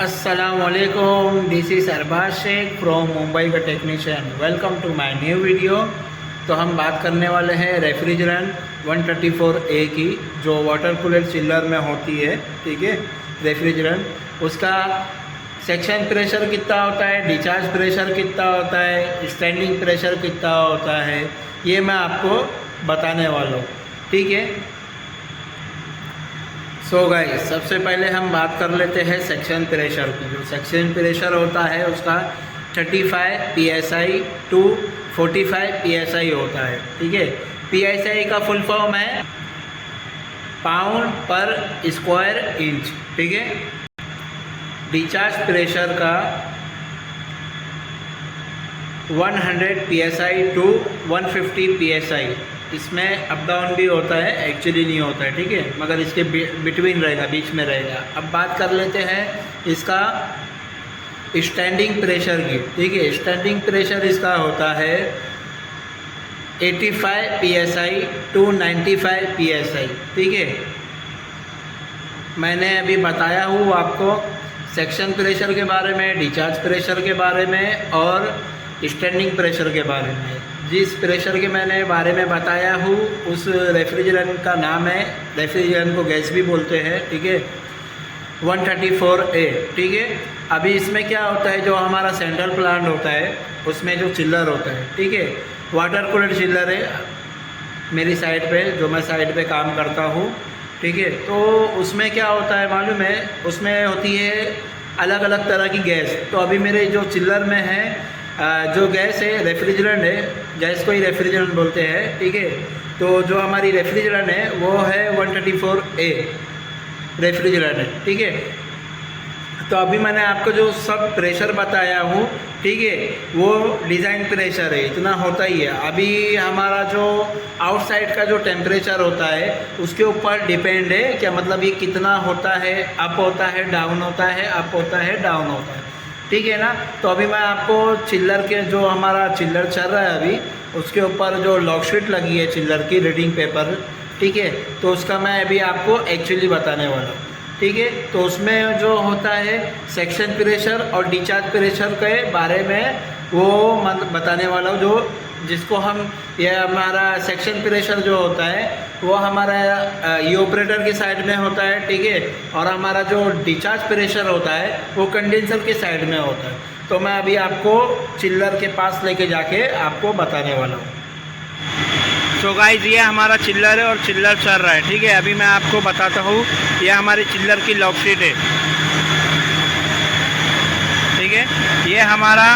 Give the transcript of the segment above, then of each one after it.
अस्सलामुअलैकुम, this is Arbaz Shaikh from Mumbai का technician. Welcome to my new video. तो हम बात करने वाले हैं रेफ्रिजरेंट 134A की, जो वाटर कूलर चिल्लर में होती है। ठीक है, रेफ्रिजरेंट उसका सेक्शन प्रेशर कितना होता है, डिस्चार्ज प्रेशर कितना होता है, स्टैंडिंग प्रेशर कितना होता है, ये मैं आपको बताने वाला हूँ। ठीक है, सो गाइस, सबसे पहले हम बात कर लेते हैं सेक्शन प्रेशर की। जो सेक्शन प्रेशर होता है उसका 35 PSI टू 45 PSI होता है। ठीक है, PSI का फुल फॉर्म है पाउंड पर स्क्वायर इंच। ठीक है, डिस्चार्ज प्रेशर का 100 PSI टू 150 PSI, इसमें अप डाउन भी होता है, एक्चुअली नहीं होता है। ठीक है, मगर इसके बिटवीन रहेगा, बीच में रहेगा। अब बात कर लेते हैं इसका स्टैंडिंग प्रेशर की। ठीक है, स्टैंडिंग प्रेशर इसका होता है 85 PSI टू 95 PSI। ठीक है, मैंने अभी बताया हूँ आपको सेक्शन प्रेशर के बारे में, डिस्चार्ज प्रेशर के बारे में और स्टैंडिंग प्रेशर के बारे में। जिस प्रेशर के मैंने बारे में बताया हूँ उस रेफ्रिजरेंट का नाम है, रेफ्रिजरेंट को गैस भी बोलते हैं। ठीक है, 134A। ठीक है, अभी इसमें क्या होता है, जो हमारा सेंट्रल प्लांट होता है उसमें जो चिल्लर होता है, ठीक है, वाटर कूलर चिल्लर है मेरी साइड पे, जो मैं साइड पे काम करता हूँ। ठीक है, तो उसमें क्या होता है मालूम है, उसमें होती है अलग अलग तरह की गैस। तो अभी मेरे जो चिल्लर में है जो गैस है, रेफ्रिजरेंट है, गैस को ही रेफ्रिजरेंट बोलते हैं। ठीक है, तो जो हमारी रेफ्रिजरेंट है वो है 134A रेफ्रिजरेंट है। ठीक है, तो अभी मैंने आपको जो सब प्रेशर बताया हूँ, ठीक है, वो डिज़ाइन प्रेशर है, इतना होता ही है। अभी हमारा जो आउटसाइड का जो टेम्परेचर होता है उसके ऊपर डिपेंड है, क्या मतलब ये कितना होता है, अप होता है, डाउन होता है, अप होता है, डाउन होता है। ठीक है ना। तो अभी मैं आपको चिल्लर के, जो हमारा चिल्लर चल रहा है अभी, उसके ऊपर जो लॉक शीट लगी है चिल्लर की, रीडिंग पेपर, ठीक है, तो उसका मैं अभी आपको एक्चुअली बताने वाला हूँ। ठीक है, तो उसमें जो होता है सेक्शन प्रेशर और डिस्चार्ज प्रेशर के बारे में वो बताने वाला हूँ। जो जिसको हम, ये हमारा सेक्शन प्रेशर जो होता है वो हमारा ये ऑपरेटर की साइड में होता है। ठीक है, और हमारा जो डिस्चार्ज प्रेशर होता है वो कंडेंसर के साइड में होता है। तो मैं अभी आपको चिल्लर के पास लेके जाके आपको बताने वाला हूँ। सो गाइस, ये हमारा चिल्लर है और चिल्लर चल रहा है। ठीक है, अभी मैं आपको बताता हूँ, ये हमारी चिल्लर की लॉक शीट है। ठीक है, ये हमारा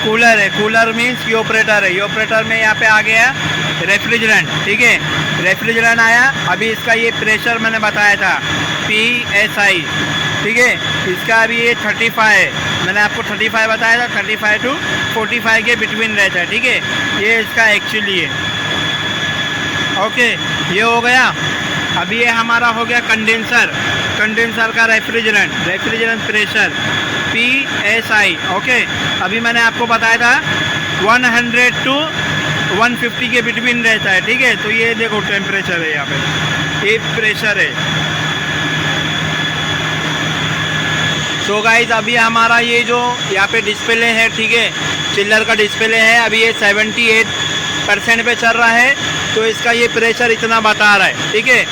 कूलर है, कूलर मीन्स ये ऑपरेटर है। ये ऑपरेटर में यहाँ पे आ गया रेफ्रिजरेंट। ठीक है, रेफ्रिजरेंट आया, अभी इसका ये प्रेशर मैंने बताया था PSI। ठीक है, इसका अभी ये 35 है, मैंने आपको 35 बताया था, 35 टू 45 के बिटवीन रहता है। ठीक है, ये इसका एक्चुअली है। ओके, ये हो गया। अभी ये हमारा हो गया कंडेंसर, कंडेंसर का रेफ्रिजरेंट प्रेशर PSI। ओके, अभी मैंने आपको बताया था 100 टू 150 के बिटवीन रहता है। ठीक है, तो ये देखो टेम्परेचर है, यहाँ पे ये प्रेशर है। सो गाइस, अभी हमारा ये जो यहाँ पे डिस्प्ले है, ठीक है, चिल्लर का डिस्प्ले है, अभी ये 78% पे चल रहा है। तो इसका ये प्रेशर इतना बता रहा है। ठीक है,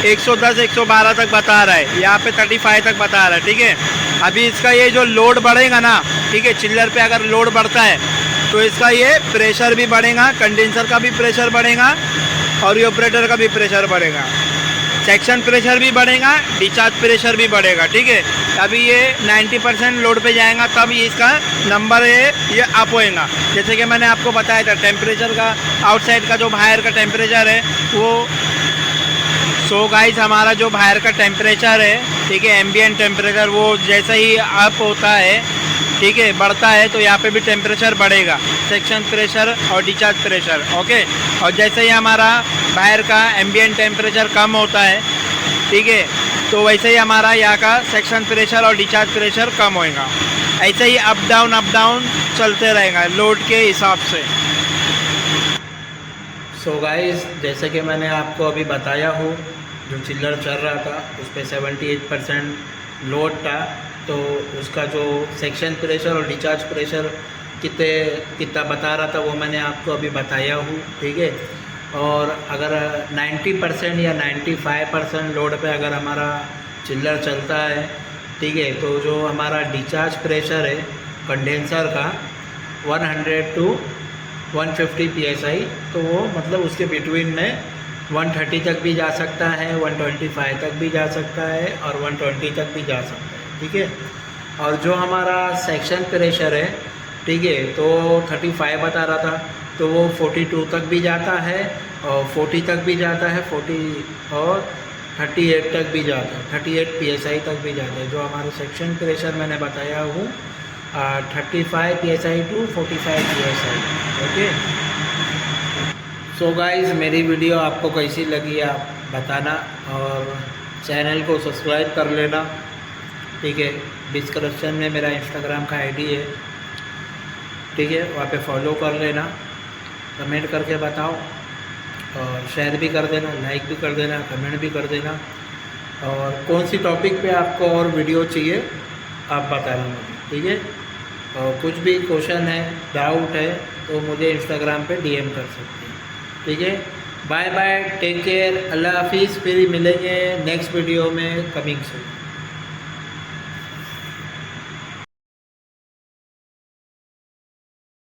110 112 तक बता रहा है, यहाँ पे 35 तक बता रहा है। ठीक है, अभी इसका ये जो लोड बढ़ेगा ना, ठीक है, चिल्लर पे अगर लोड बढ़ता है तो इसका ये प्रेशर भी बढ़ेगा, कंडेंसर का भी प्रेशर बढ़ेगा और ये ऑपरेटर का भी प्रेशर बढ़ेगा, सेक्शन प्रेशर भी बढ़ेगा, डिस्चार्ज प्रेशर भी बढ़ेगा। ठीक है, अभी ये 90% लोड पे जाएगा, तब ये इसका नंबर है ये अप होएगा। जैसे कि मैंने आपको बताया था, टेम्परेचर का आउटसाइड का जो बाहर का टेम्परेचर है वो, सो गाइस, हमारा जो बाहर का टेम्परेचर है, ठीक है, एम्बिएंट टेम्परेचर, वो जैसे ही अप होता है, ठीक है, बढ़ता है, तो यहाँ पे भी टेम्परेचर बढ़ेगा, सेक्शन प्रेशर और डिस्चार्ज प्रेशर। ओके, और जैसे ही हमारा बाहर का एम्बिएंट टेम्परेचर कम होता है, ठीक है, तो वैसे ही हमारा यहाँ का सेक्शन प्रेशर और डिस्चार्ज प्रेशर कम होएगा। ऐसे ही अप डाउन चलते रहेगा लोड के हिसाब से। सो गाइस, जैसे कि मैंने आपको अभी बताया हूँ, जो चिल्लर चल रहा था उस पर 78% लोड था, तो उसका जो सेक्शन प्रेशर और डिस्चार्ज प्रेशर कितना बता रहा था वो मैंने आपको अभी बताया हूँ, ठीक है। और अगर 90% या 95% लोड पे अगर हमारा चिल्लर चलता है, ठीक है, तो जो हमारा डिस्चार्ज प्रेशर है कंडेंसर का 100 to 150 psi, तो वो मतलब उसके बिटवीन में 130 तक भी जा सकता है, 125 तक भी जा सकता है और 120 तक भी जा सकता है, ठीक है। और जो हमारा सेक्शन प्रेशर है, ठीक है, तो 35 बता रहा था, तो वो 42 तक भी जाता है और 40 तक भी जाता है, 40 और 38 तक भी जाता है, 38 psi तक भी जाता है। जो हमारा सेक्शन प्रेशर मैंने बताया हूँ 35 psi to 45 psi, okay. So guys, मेरी वीडियो आपको कैसी लगी आप बताना, और चैनल को सब्सक्राइब कर लेना, ठीक है। डिस्क्रिप्शन में मेरा इंस्टाग्राम का आईडी है, ठीक है, वहाँ पे फॉलो कर लेना, कमेंट करके बताओ और शेयर भी कर देना, लाइक भी कर देना, कमेंट भी कर देना। और कौन सी टॉपिक पे आपको और वीडियो चाहिए आप बताना मुझे, ठीक है। और कुछ भी क्वेश्चन है, डाउट है, तो मुझे इंस्टाग्राम पे डीएम कर सकते हैं, ठीक है। बाय बाय, टेक केयर, अल्लाह हाफिज़। फिर मिलेंगे नेक्स्ट वीडियो में कमिंग सून।